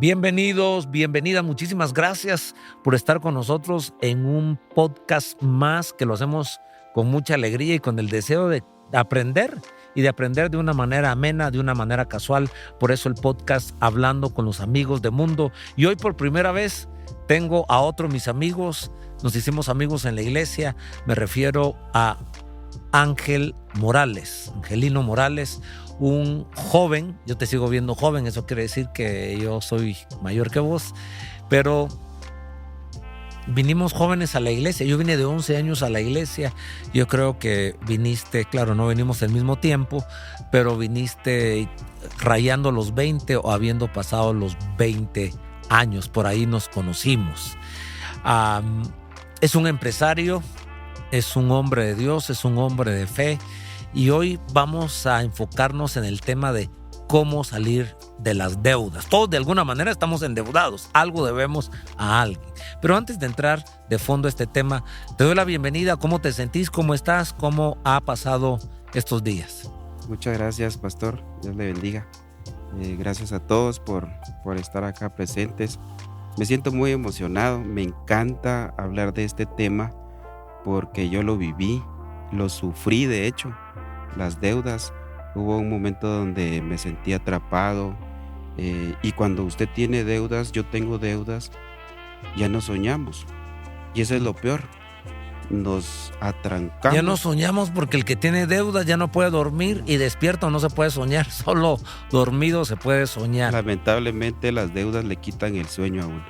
Bienvenidos, bienvenidas, muchísimas gracias por estar con nosotros en un podcast más que lo hacemos con mucha alegría y con el deseo de aprender y de aprender de una manera amena, de una manera casual. Por eso el podcast Hablando con los Amigos de Mundo. Y hoy por primera vez tengo a otros mis amigos, nos hicimos amigos en la iglesia, me refiero a Angelino Morales, un joven, yo te sigo viendo joven, eso quiere decir que yo soy mayor que vos, pero vinimos jóvenes a la iglesia, yo vine de 11 años a la iglesia, yo creo que viniste, claro, no venimos al mismo tiempo, pero viniste rayando los 20 o habiendo pasado los 20 años, por ahí nos conocimos. Es un empresario, es un hombre de Dios, es un hombre de fe. Y hoy vamos a enfocarnos en el tema de cómo salir de las deudas. Todos de alguna manera estamos endeudados, algo debemos a alguien. Pero antes de entrar de fondo a este tema, te doy la bienvenida. ¿Cómo te sentís? ¿Cómo estás? ¿Cómo ha pasado estos días? Muchas gracias, pastor. Dios le bendiga. Gracias a todos por estar acá presentes. Me siento muy emocionado. Me encanta hablar de este tema porque yo lo viví, lo sufrí de hecho. Las deudas, hubo un momento donde me sentí atrapado y cuando usted tiene deudas, yo tengo deudas, ya no soñamos y eso es lo peor, nos atrancamos. Ya no soñamos porque el que tiene deudas ya no puede dormir y despierto no se puede soñar, solo dormido se puede soñar. Lamentablemente las deudas le quitan el sueño a uno,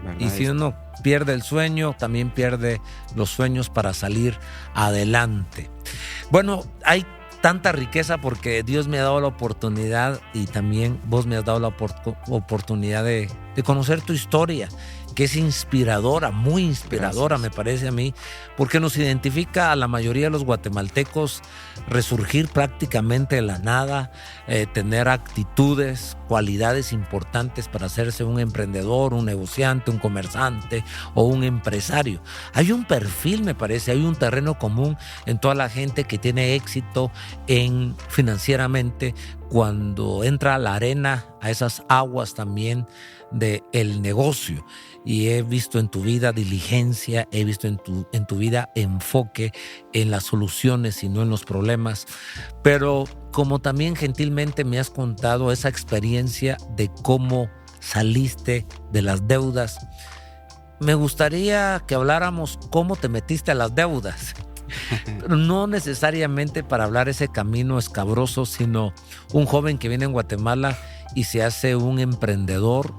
¿verdad? Y si uno pierde el sueño, también pierde los sueños para salir adelante. Bueno, hay tanta riqueza porque Dios me ha dado la oportunidad y también vos me has dado la oportunidad de conocer tu historia, que es inspiradora, muy inspiradora. Gracias. Me parece a mí, porque nos identifica a la mayoría de los guatemaltecos resurgir prácticamente de la nada, tener actitudes, cualidades importantes para hacerse un emprendedor, un negociante, un comerciante o un empresario. Hay un perfil, me parece, hay un terreno común en toda la gente que tiene éxito financieramente cuando entra a la arena, a esas aguas también del negocio. Y he visto en tu vida diligencia, he visto en tu vida enfoque en las soluciones y no en los problemas. Pero como también gentilmente me has contado esa experiencia de cómo saliste de las deudas, me gustaría que habláramos cómo te metiste a las deudas. Pero no necesariamente para hablar ese camino escabroso, sino un joven que viene en Guatemala y se hace un emprendedor.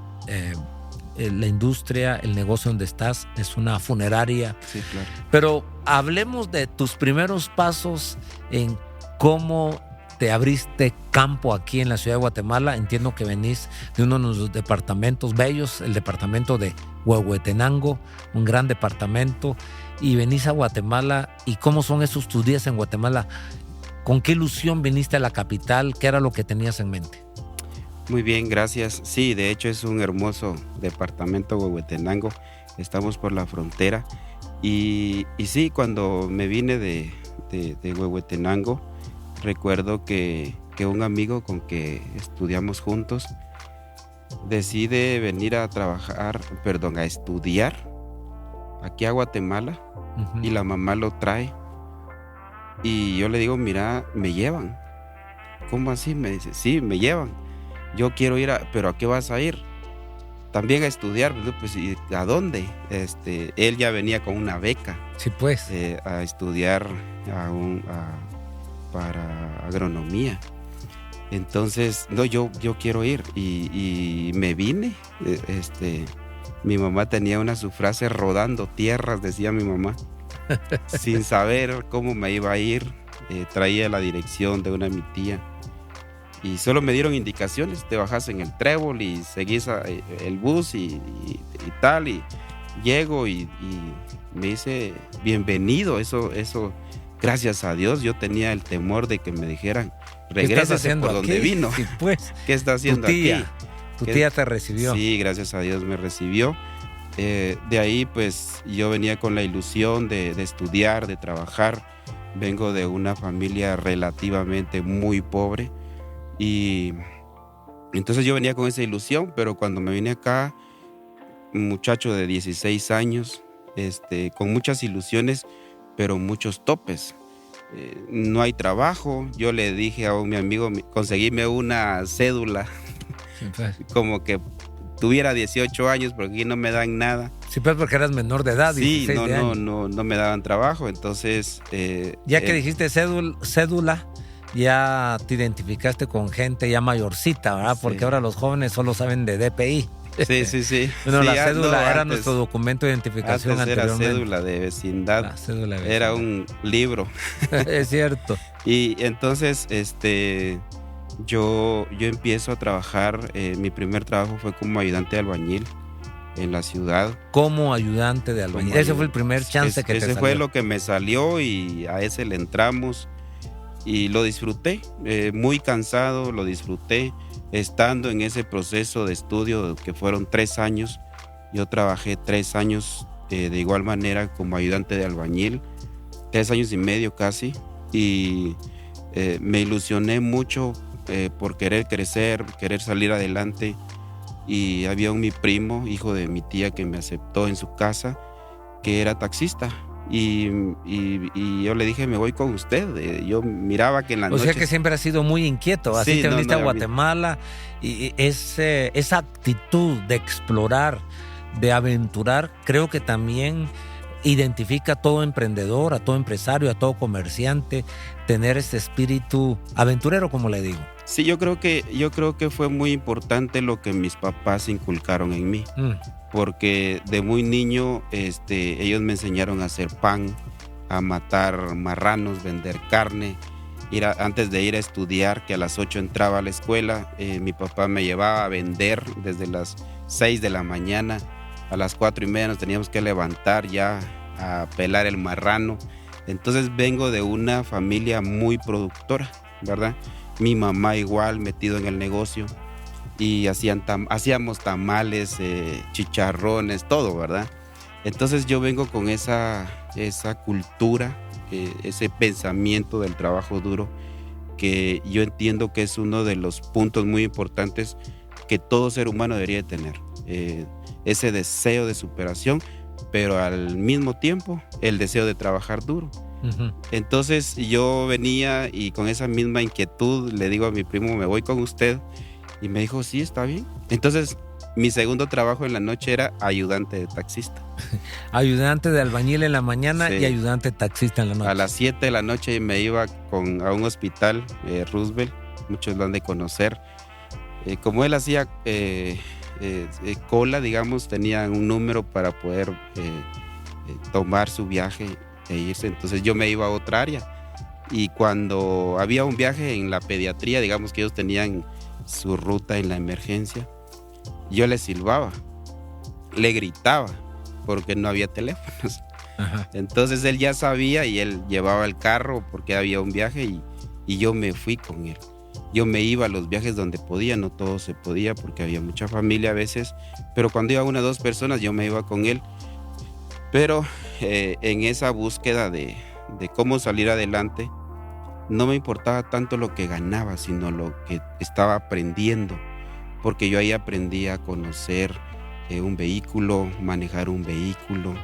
La industria, el negocio donde estás es una funeraria. Sí, claro. Pero hablemos de tus primeros pasos en cómo te abriste campo aquí en la ciudad de Guatemala. Entiendo que venís de uno de los departamentos bellos, el departamento de Huehuetenango, un gran departamento, y venís a Guatemala. ¿Y cómo son esos tus días en Guatemala? ¿Con qué ilusión viniste a la capital? ¿Qué era lo que tenías en mente? Muy bien, gracias. Sí, de hecho es un hermoso departamento Huehuetenango. Estamos por la frontera. Y sí, cuando me vine de Huehuetenango, recuerdo que un amigo con que estudiamos juntos decide venir a estudiar aquí a Guatemala. Uh-huh. Y la mamá lo trae. Y yo le digo, mira, me llevan. ¿Cómo así? Me dice, sí, me llevan. Yo quiero ir, ¿pero a qué vas a ir? También a estudiar. Pues, ¿y a dónde? Él ya venía con una beca. Sí, pues. A estudiar para agronomía. Entonces, no, yo quiero ir. Y me vine. Mi mamá tenía su frase, rodando tierras, decía mi mamá. Sin saber cómo me iba a ir. Traía la dirección de una mi tía. Y solo me dieron indicaciones, te bajas en el trébol y seguís el bus y tal. Y llego y me dice, bienvenido. Eso, gracias a Dios, yo tenía el temor de que me dijeran, regrésese por donde vino. Sí, pues. ¿Qué está haciendo aquí? Tu tía te recibió. Sí, gracias a Dios me recibió. De ahí, pues, yo venía con la ilusión de estudiar, de trabajar. Vengo de una familia relativamente muy pobre. Y Entonces yo venía con esa ilusión, pero cuando me vine acá, un muchacho de 16 años, con muchas ilusiones, pero muchos topes. No hay trabajo. Yo le dije a mi amigo, conseguíme una cédula, Sí, pues. como que tuviera 18 años, porque aquí no me dan nada. Sí, pues porque eras menor de edad. Sí, 16 de años. no me daban trabajo, entonces... Ya que dijiste cédula, ya te identificaste con gente ya mayorcita, ¿verdad? Porque Sí. ahora los jóvenes solo saben de DPI. Sí. Bueno, Sí, la cédula era antes- nuestro documento de identificación Antes era anteriormente. cédula de vecindad, La cédula de era vecindad. un libro. Es cierto. Y entonces, yo empiezo a trabajar. Mi primer trabajo fue como ayudante de albañil en la ciudad. Como ayudante de albañil. Como Ese fue el primer chance que te ese salió. fue lo que me salió y a ese le entramos y lo disfruté. Muy cansado, lo disfruté. Estando en ese proceso de estudio que fueron 3 años, yo trabajé 3 años de igual manera como ayudante de albañil, 3 años y medio casi, y me ilusioné mucho por querer crecer, querer salir adelante. Y había mi primo, hijo de mi tía, que me aceptó en su casa, que era taxista. Y yo le dije, me voy con usted. Yo miraba que en la O noche... sea que siempre has sido muy inquieto. Así Sí, te no, viniste no, a Guatemala y esa actitud de explorar, de aventurar, creo que también identifica a todo emprendedor, a todo empresario, a todo comerciante, tener ese espíritu aventurero, como le digo. Sí, yo creo que fue muy importante lo que mis papás inculcaron en mí. Porque de muy niño ellos me enseñaron a hacer pan, a matar marranos, vender carne. Antes de ir a estudiar, que a las 8 entraba a la escuela, mi papá me llevaba a vender desde las 6 de la mañana. A las 4:30 nos teníamos que levantar ya a pelar el marrano. Entonces vengo de una familia muy productora, ¿verdad? Mi mamá igual, metido en el negocio. Y hacíamos tamales, chicharrones, todo, ¿verdad? Entonces yo vengo con esa cultura, ese pensamiento del trabajo duro, que yo entiendo que es uno de los puntos muy importantes que todo ser humano debería de tener. Ese deseo de superación, pero al mismo tiempo el deseo de trabajar duro. Entonces yo venía y con esa misma inquietud le digo a mi primo, me voy con usted. Y me dijo, sí, está bien. Entonces, mi segundo trabajo en la noche era ayudante de taxista. Ayudante de albañil en la mañana Sí. y ayudante taxista en la noche. A las 7 de la noche me iba a un hospital, Roosevelt, muchos lo han de conocer. Como él hacía cola, digamos, tenía un número para poder tomar su viaje e irse. Entonces yo me iba a otra área. Y cuando había un viaje en la pediatría, digamos que ellos tenían su ruta en la emergencia, yo le silbaba, le gritaba, porque no había teléfonos. Ajá. Entonces él ya sabía y él llevaba el carro porque había un viaje y yo me fui con él. Yo me iba a los viajes donde podía, no todo se podía porque había mucha familia a veces, pero cuando iba 1 o 2 personas yo me iba con él. Pero en esa búsqueda de cómo salir adelante, no me importaba tanto lo que ganaba, sino lo que estaba aprendiendo, porque yo ahí aprendí a conocer un vehículo, manejar un vehículo,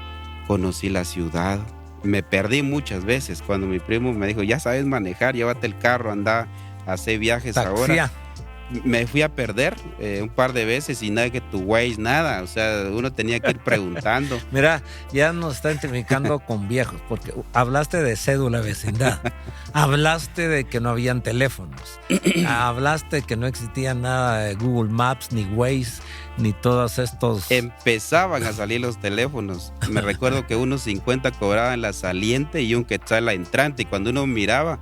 conocí la ciudad. Me perdí muchas veces cuando mi primo me dijo, ya sabes manejar, llévate el carro, anda a hacer viajes Taxía. ahora. Me fui a perder un par de veces y nada que tu Waze, nada, o sea, uno tenía que ir preguntando. Mira, ya nos está identificando con viejos, porque hablaste de cédula vecindad, hablaste de que no habían teléfonos, hablaste que no existía nada de Google Maps, ni Waze, ni todos estos... Empezaban a salir los teléfonos. Me recuerdo que unos 50 cobraban la saliente y un quetzal la entrante, y cuando uno miraba,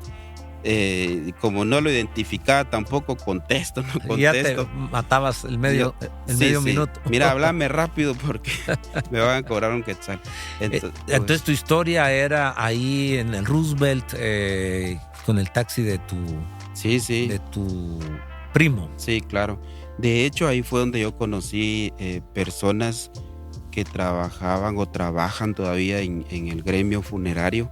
como no lo identificaba tampoco, contesto. Ya te matabas el medio minuto. Mira, háblame rápido porque me van a cobrar un quetzal. Entonces tu historia era ahí en el Roosevelt con el taxi de tu de tu primo. Sí, claro. De hecho, ahí fue donde yo conocí personas que trabajaban o trabajan todavía en el gremio funerario.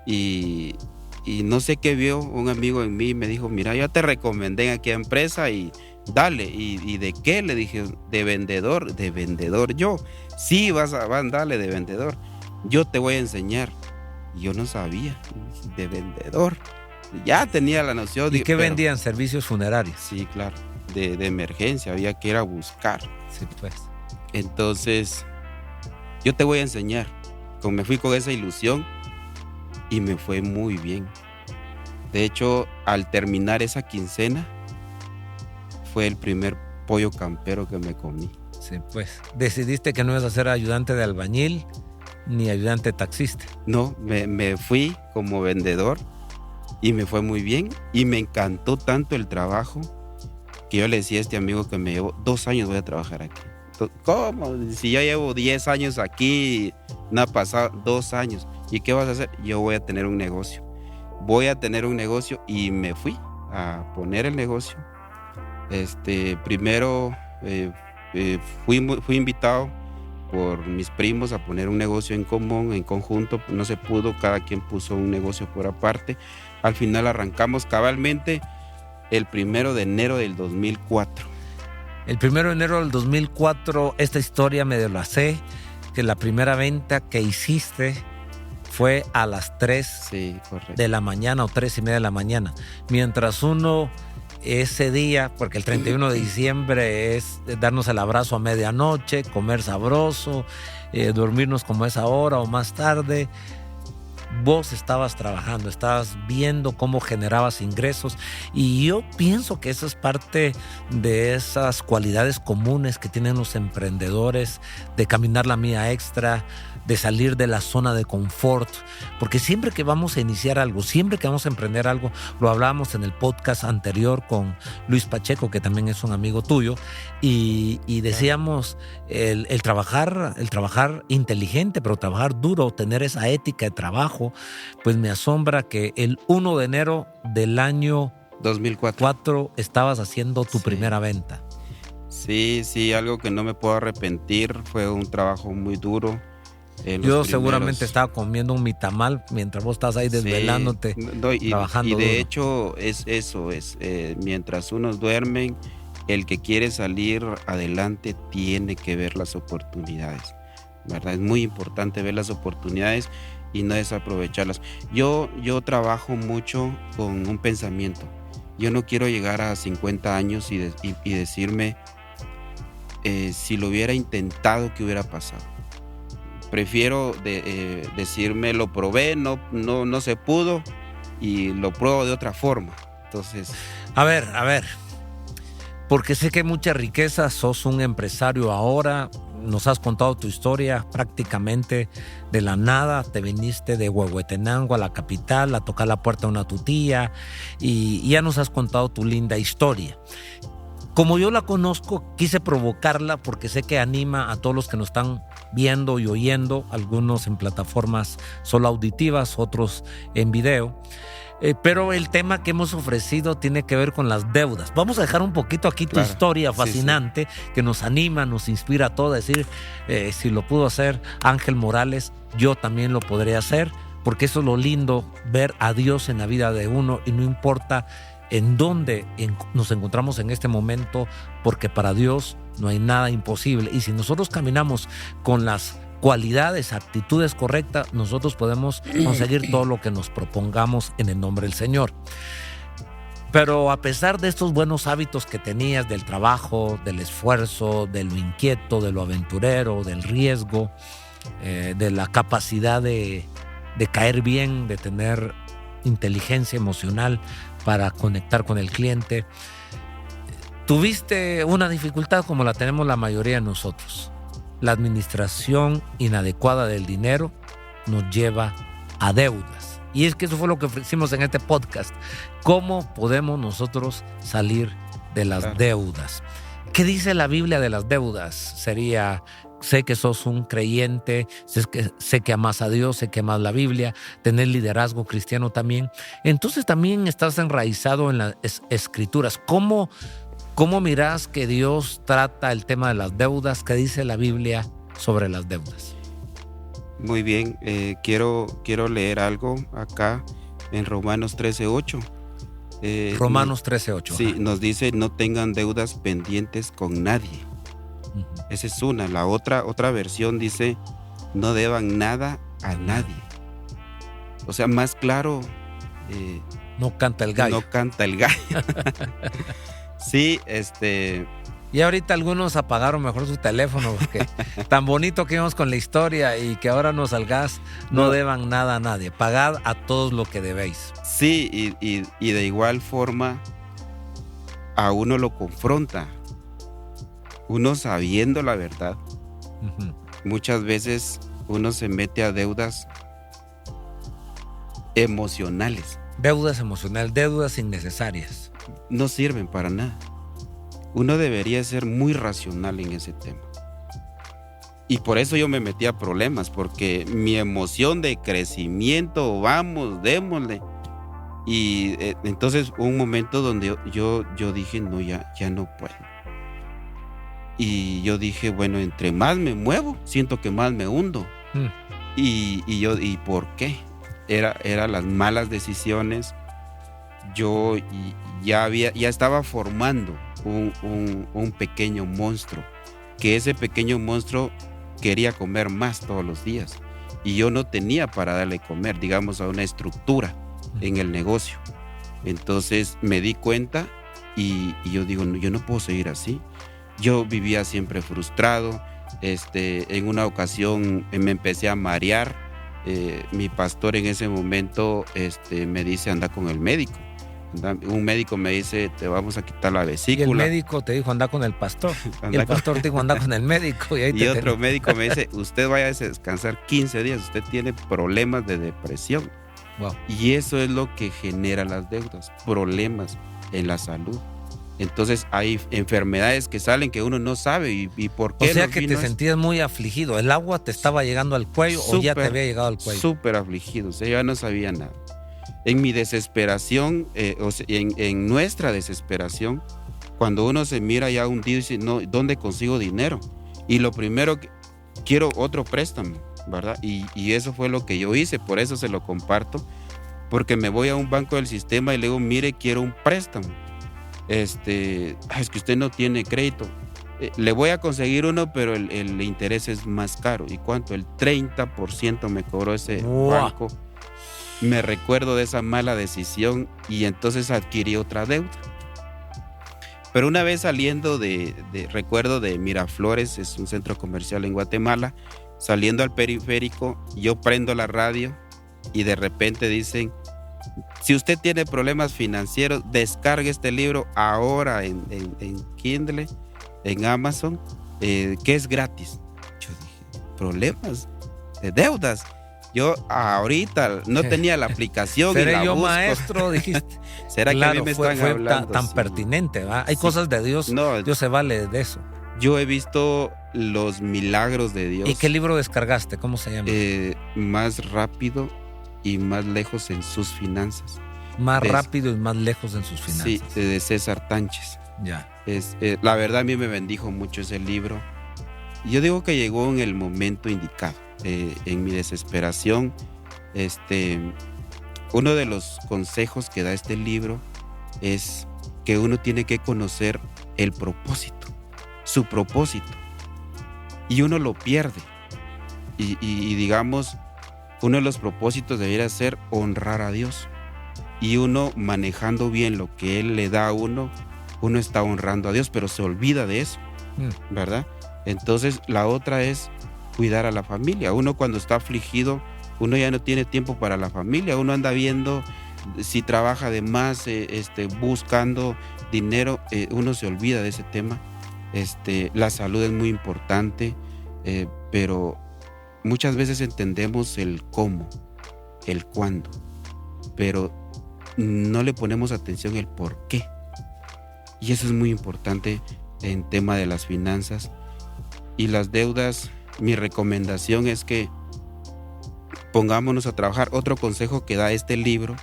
Y no sé qué vio un amigo en mí y me dijo, mira, yo te recomendé en aquella empresa y dale. ¿Y de qué? Le dije, de vendedor yo. Sí, dale de vendedor. Yo te voy a enseñar. Yo no sabía, de vendedor. Ya tenía la noción. ¿Y qué vendían? Servicios funerarios. Sí, claro, de emergencia, había que ir a buscar. Sí, pues. Entonces, yo te voy a enseñar. Me fui con esa ilusión y me fue muy bien. De hecho, al terminar esa quincena, fue el primer pollo campero que me comí. Sí, pues. ¿Decidiste que no ibas a ser ayudante de albañil ni ayudante taxista? No, me fui como vendedor y me fue muy bien. Y me encantó tanto el trabajo que yo le decía a este amigo que me llevo 2 años voy a trabajar aquí. ¿Cómo? Si yo llevo 10 años aquí, no ha pasado 2 años. ¿Y qué vas a hacer? Yo voy a tener un negocio. Voy a tener un negocio y me fui a poner el negocio. Primero fui invitado por mis primos a poner un negocio en común, en conjunto. No se pudo, cada quien puso un negocio por aparte. Al final arrancamos cabalmente el 1 de enero del 2004. El 1 de enero del 2004, esta historia medio la sé, que la primera venta que hiciste fue a las 3 de la mañana o 3:30 de la mañana. Mientras uno ese día, porque el 31 de diciembre es darnos el abrazo a medianoche, comer sabroso, dormirnos como es ahora o más tarde. Vos estabas trabajando, estabas viendo cómo generabas ingresos, y yo pienso que eso es parte de esas cualidades comunes que tienen los emprendedores, de caminar la milla extra, de salir de la zona de confort, porque siempre que vamos a iniciar algo, siempre que vamos a emprender algo, lo hablábamos en el podcast anterior con Luis Pacheco, que también es un amigo tuyo, y decíamos el trabajar inteligente, pero trabajar duro, tener esa ética de trabajo. Pues me asombra que el 1 de enero del año 2004 estabas haciendo tu primera venta. Sí, algo que no me puedo arrepentir, fue un trabajo muy duro. Yo seguramente estaba comiendo un mitamal mientras vos estás ahí desvelándote, trabajando y de duro. hecho mientras unos duermen, el que quiere salir adelante tiene que ver las oportunidades, ¿verdad? Es muy importante ver las oportunidades y no desaprovecharlas. Yo trabajo mucho con un pensamiento. Yo no quiero llegar a 50 años y decirme si lo hubiera intentado, ¿qué hubiera pasado? Prefiero decirme lo probé, no se pudo y lo pruebo de otra forma. Entonces, a ver, porque sé que hay mucha riqueza, sos un empresario ahora, nos has contado tu historia prácticamente de la nada, te viniste de Huehuetenango a la capital a tocar la puerta de una tutía y ya nos has contado tu linda historia. Como yo la conozco, quise provocarla porque sé que anima a todos los que nos están viendo y oyendo, algunos en plataformas solo auditivas, otros en video. Pero el tema que hemos ofrecido tiene que ver con las deudas. Vamos a dejar un poquito aquí tu historia fascinante, que nos anima, nos inspira a todos a decir, si lo pudo hacer Ángel Morales, yo también lo podré hacer, porque eso es lo lindo, ver a Dios en la vida de uno y no importa en dónde nos encontramos en este momento, porque para Dios no hay nada imposible. Y si nosotros caminamos con las cualidades, actitudes correctas, nosotros podemos conseguir todo lo que nos propongamos en el nombre del Señor. Pero a pesar de estos buenos hábitos que tenías, del trabajo, del esfuerzo, de lo inquieto, de lo aventurero, del riesgo, de la capacidad de caer bien, de tener inteligencia emocional para conectar con el cliente, tuviste una dificultad como la tenemos la mayoría de nosotros. La administración inadecuada del dinero nos lleva a deudas. Y es que eso fue lo que hicimos en este podcast. ¿Cómo podemos nosotros salir de las deudas? ¿Qué dice la Biblia de las deudas? Sé que sos un creyente, sé que amas a Dios, sé que amas la Biblia, tenés liderazgo cristiano también. Entonces también estás enraizado en las escrituras. ¿Cómo mirás que Dios trata el tema de las deudas? ¿Qué dice la Biblia sobre las deudas? Muy bien, quiero leer algo acá en Romanos 13:8. Romanos 13:8. Sí, nos dice no tengan deudas pendientes con nadie. Ujú. Esa es una. La otra versión dice no deban nada a nadie. O sea, más claro, No canta el gallo. no canta el gallo. Sí, Y ahorita algunos apagaron mejor su teléfono porque tan bonito que íbamos con la historia y que ahora nos salgas, no No. deban nada a nadie, pagad a todos lo que debéis. sí, y de igual forma a uno lo confronta. Uno sabiendo la verdad, Ujú. muchas veces uno se mete a deudas emocionales. Deudas emocionales, deudas innecesarias. No sirven para nada. Uno debería ser muy racional en ese tema. Y por eso yo me metí a problemas, porque mi emoción de crecimiento, vamos, démosle. Y entonces hubo un momento donde yo dije, no, ya no puedo. Y yo dije, bueno, entre más me muevo, siento que más me hundo. Mm. ¿Y por qué? Era las malas decisiones. Yo ya estaba formando un pequeño monstruo, que ese pequeño monstruo quería comer más todos los días y yo no tenía para darle comer, digamos, a una estructura en el negocio. Entonces me di cuenta y yo digo, no, yo no puedo seguir así. Yo vivía siempre frustrado. En una ocasión me empecé a marear. Mi pastor en ese momento me dice, anda con el médico. Un médico me dice, te vamos a quitar la Y el vesícula. médico te dijo, anda con el pastor. Anda Y el con- pastor te dijo, anda con el médico. Y, ahí Y te otro médico me dice, usted vaya a descansar 15 días, usted tiene problemas de depresión. Wow. Y eso es lo que genera las deudas, problemas en la salud. Entonces hay enfermedades que salen que uno no sabe y por O qué sea nos que vino te esto. sentías muy afligido. ¿El agua te estaba llegando al cuello o ya te Súper, había llegado al cuello? Súper afligido, o sea, yo ya no sabía nada. En mi desesperación, en nuestra desesperación, cuando uno se mira ya hundido y dice, no, ¿dónde consigo dinero? Y lo primero que quiero otro préstamo, ¿verdad? Y eso fue lo que yo hice, por eso se lo comparto, porque me voy a un banco del sistema y le digo, mire, quiero un préstamo. Es que usted no tiene crédito. Le voy a conseguir uno, pero el interés es más caro. ¿Y cuánto? El 30% me cobró ese ¡Wow! banco. Me recuerdo de esa mala decisión y entonces adquirí otra deuda. Pero una vez saliendo recuerdo de Miraflores, es un centro comercial en Guatemala, saliendo al periférico, yo prendo la radio y de repente dicen, si usted tiene problemas financieros, descargue este libro ahora en Kindle, en Amazon, que es gratis. Yo dije, ¿problemas de deudas? Yo ahorita no tenía la aplicación y ¿Seré la yo busco. maestro? Dijiste. ¿Será Claro, que a mí me fue están hablando? tan Sí. pertinente, ¿va? Hay Sí. cosas de Dios, No, Dios se vale de eso. yo he visto los milagros de Dios. ¿Y qué libro descargaste? ¿Cómo se llama? Más rápido y más lejos en sus finanzas. Más des- rápido y más lejos en sus finanzas. Sí, de César Tánchez. Ya. La verdad a mí me bendijo mucho ese libro. Yo digo que llegó en el momento indicado. En mi desesperación, uno de los consejos que da este libro es que uno tiene que conocer el propósito, su propósito. Y uno lo pierde. Y digamos, uno de los propósitos debería ser honrar a Dios. Y uno manejando bien lo que Él le da a uno está honrando a Dios, pero se olvida de eso, ¿verdad? Entonces la otra es cuidar a la familia. Uno cuando está afligido, uno ya no tiene tiempo para la familia, uno anda viendo si trabaja de más, buscando dinero, uno se olvida de ese tema. La salud es muy importante, pero muchas veces entendemos el cómo, el cuándo, pero no le ponemos atención el por qué. Y eso es muy importante en tema de las finanzas y las deudas. Mi recomendación es que pongámonos a trabajar. Otro consejo que da este libro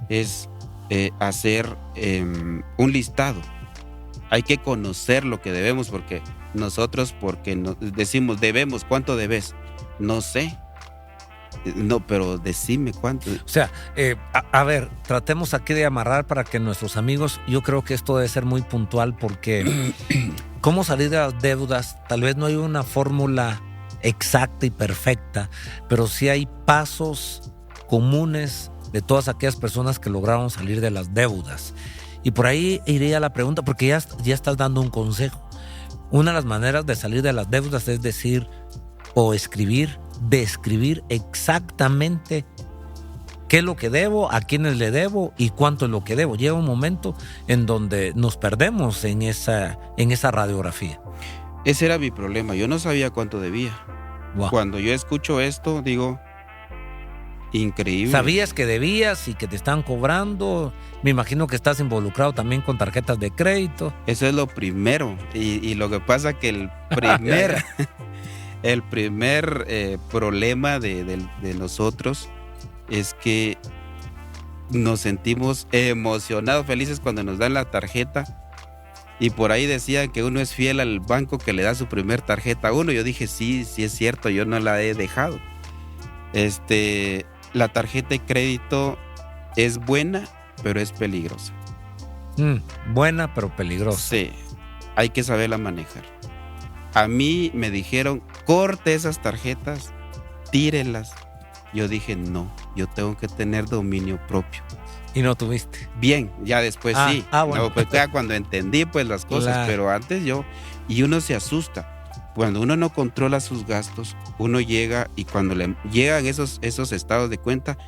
es hacer un listado. Hay que conocer lo que debemos, porque nosotros, decimos debemos, ¿cuánto debes? No sé. No, pero decime cuánto. O sea, a ver, tratemos aquí de amarrar para que nuestros amigos, yo creo que esto debe ser muy puntual porque cómo salir de las deudas, tal vez no hay una fórmula exacta y perfecta, pero sí hay pasos comunes de todas aquellas personas que lograron salir de las deudas. Y por ahí iría la pregunta, porque ya estás dando un consejo. Una de las maneras de salir de las deudas es decir o describir exactamente qué es lo que debo, a quiénes le debo y cuánto es lo que debo. Llega un momento en donde nos perdemos en esa radiografía. Ese era mi problema, yo no sabía cuánto debía. Wow. Cuando yo escucho esto, digo, increíble. ¿Sabías que debías y que te están cobrando? Me imagino que estás involucrado también con tarjetas de crédito. Eso es lo primero. Y lo que pasa que el primer problema de nosotros es que nos sentimos emocionados, felices cuando nos dan la tarjeta. Y por ahí decían que uno es fiel al banco que le da su primer tarjeta a uno. Yo dije, sí es cierto, yo no la he dejado. La tarjeta de crédito es buena, pero es peligrosa. Buena, pero peligrosa. Sí, hay que saberla manejar. A mí me dijeron, corte esas tarjetas, tírelas. Yo dije, no, yo tengo que tener dominio propio. ¿Y no tuviste? Bien, ya después sí. Bueno. No, pues ya cuando entendí pues las cosas, claro. Pero antes y uno se asusta. Cuando uno no controla sus gastos, uno llega y cuando le llegan esos estados de cuenta,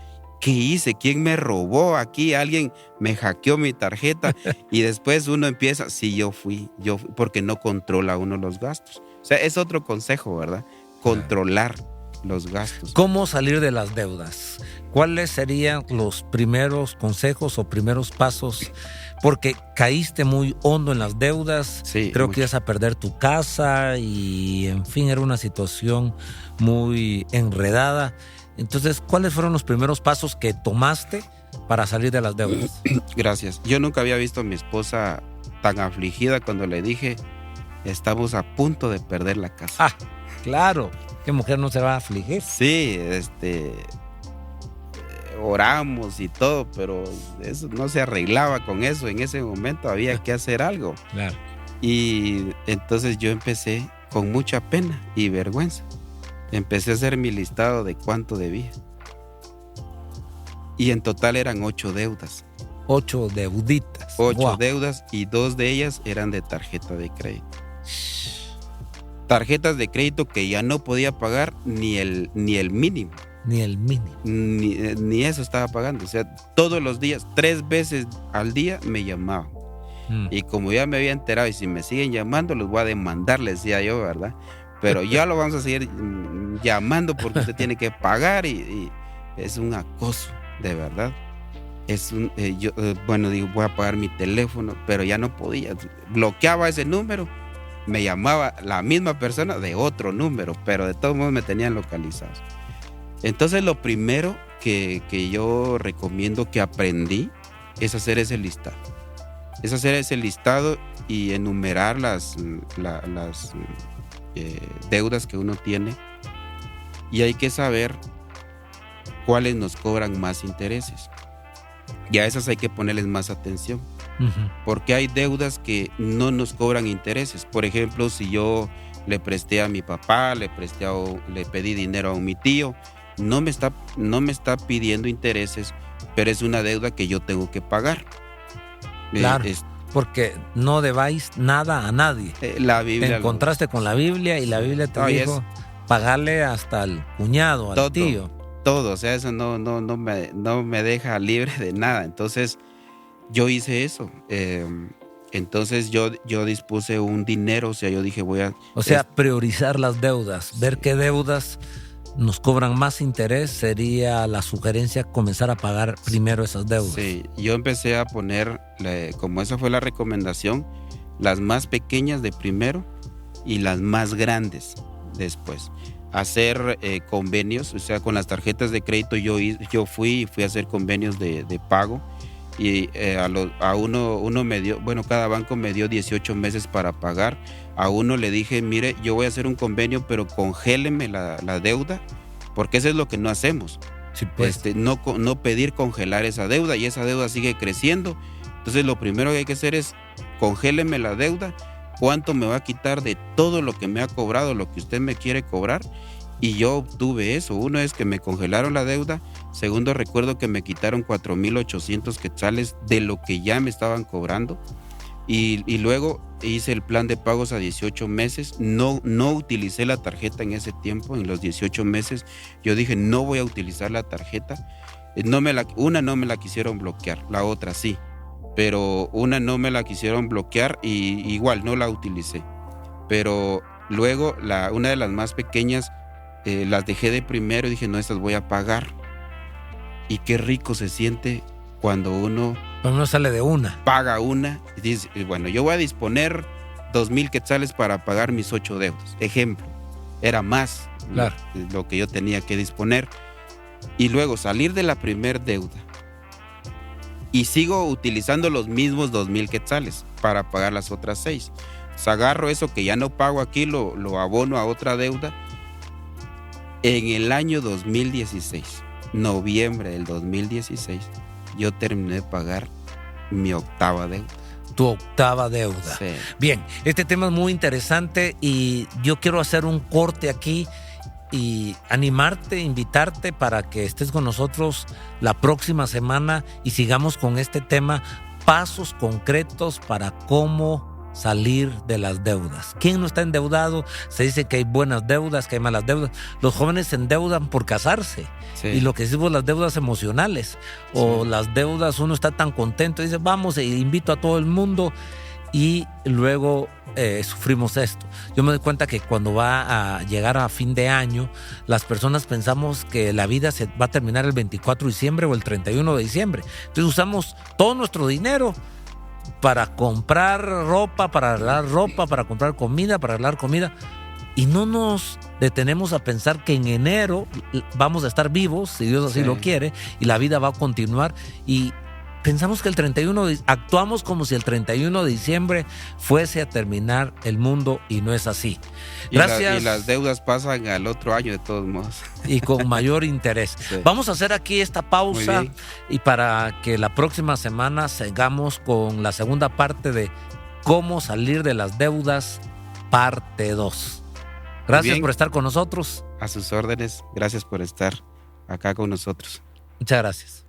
¿qué hice? ¿Quién me robó aquí? Alguien me hackeó mi tarjeta. Y después uno empieza, sí, yo fui, porque no controla uno los gastos. O sea, es otro consejo, ¿verdad? Controlar los gastos. ¿Cómo salir de las deudas? ¿Cuáles serían los primeros consejos o primeros pasos? Porque caíste muy hondo en las deudas, sí, creo que ibas a perder tu casa y en fin, era una situación muy enredada. Entonces, ¿cuáles fueron los primeros pasos que tomaste para salir de las deudas? Gracias. Yo nunca había visto a mi esposa tan afligida cuando le dije, estamos a punto de perder la casa. Claro, ¿qué mujer no se va a afligir? Sí, oramos y todo, pero eso no se arreglaba con eso. En ese momento había que hacer algo. Claro. Y entonces yo empecé con mucha pena y vergüenza. Empecé a hacer mi listado de cuánto debía. Y en total eran 8 deudas. 8 deuditas. 8 deudas y 2 de ellas eran de tarjeta de crédito. Tarjetas de crédito que ya no podía pagar ni el mínimo. Ni el mínimo. Ni eso estaba pagando. O sea, todos los días, 3 veces al día me llamaban. Y como ya me había enterado y si me siguen llamando los voy a demandar, les decía yo, ¿verdad? Pero ya lo vamos a seguir llamando porque usted tiene que pagar y es un acoso, de verdad. Es digo, voy a pagar mi teléfono, pero ya no podía. Bloqueaba ese número, me llamaba la misma persona de otro número, pero de todos modos me tenían localizados. Entonces lo primero que yo recomiendo que aprendí es hacer ese listado. Es hacer ese listado y enumerar las deudas que uno tiene, y hay que saber cuáles nos cobran más intereses, y a esas hay que ponerles más atención. Porque hay deudas que no nos cobran intereses. Por ejemplo, si yo le presté a mi papá, le pedí dinero a mi tío, no me está pidiendo intereses, pero es una deuda que yo tengo que pagar. Claro. Porque no debáis nada a nadie. La Biblia. Te encontraste con la Biblia y la Biblia te dijo pagarle hasta al cuñado, al tío. Todo, o sea, eso no me deja libre de nada. Entonces, yo hice eso. Entonces, yo dispuse un dinero, o sea, yo dije priorizar las deudas, sí. Ver qué deudas nos cobran más interés, sería la sugerencia comenzar a pagar primero esas deudas. Sí, yo empecé a poner, como esa fue la recomendación, las más pequeñas de primero y las más grandes después. Hacer convenios, o sea, con las tarjetas de crédito yo fui a hacer convenios de pago y a uno me dio, cada banco me dio 18 meses para pagar. A uno le dije, mire, yo voy a hacer un convenio, pero congéleme la deuda porque eso es lo que no hacemos. Sí, pues. No pedir congelar esa deuda, y esa deuda sigue creciendo. Entonces lo primero que hay que hacer es congéleme la deuda, cuánto me va a quitar de todo lo que me ha cobrado, lo que usted me quiere cobrar. Y yo obtuve eso. Uno es que me congelaron la deuda. Segundo, recuerdo que me quitaron 4,800 quetzales de lo que ya me estaban cobrando. Y luego hice el plan de pagos a 18 meses. No utilicé la tarjeta en ese tiempo, en los 18 meses. Yo dije, no voy a utilizar la tarjeta. Una no me la quisieron bloquear, la otra sí. Pero una no me la quisieron bloquear y igual no la utilicé. Pero luego una de las más pequeñas las dejé de primero y dije, no, estas voy a pagar. Y qué rico se siente cuando uno sale de una. Paga una y dice, bueno, yo voy a disponer 2,000 quetzales para pagar mis 8 deudas. Ejemplo, era más, claro, lo que yo tenía que disponer. Y luego salir de la primer deuda y sigo utilizando los mismos 2,000 quetzales para pagar las otras 6. O sea, agarro eso que ya no pago aquí, lo abono a otra deuda. En el año 2016, noviembre del 2016, yo terminé de pagar mi 8ª deuda. Tu 8ª deuda. Sí. Bien, este tema es muy interesante y yo quiero hacer un corte aquí y animarte, invitarte para que estés con nosotros la próxima semana y sigamos con este tema, pasos concretos para cómo salir de las deudas. ¿Quién no está endeudado? Se dice que hay buenas deudas, que hay malas deudas. Los jóvenes se endeudan por casarse. Sí. Y lo que decimos, las deudas emocionales o sí, las deudas, uno está tan contento y dice, vamos, invito a todo el mundo, y luego sufrimos esto. Yo me doy cuenta que cuando va a llegar a fin de año, las personas pensamos que la vida se va a terminar el 24 de diciembre o el 31 de diciembre. Entonces usamos todo nuestro dinero para comprar ropa, para arreglar ropa, para comprar comida, para arreglar comida, y no nos detenemos a pensar que en enero vamos a estar vivos, si Dios así lo quiere, y la vida va a continuar, y pensamos que actuamos como si el 31 de diciembre fuese a terminar el mundo, y no es así. Gracias. Y las deudas pasan al otro año de todos modos. Y con mayor interés. Sí. Vamos a hacer aquí esta pausa y para que la próxima semana sigamos con la segunda parte de cómo salir de las deudas, parte 2. Gracias por estar con nosotros. A sus órdenes. Gracias por estar acá con nosotros. Muchas gracias.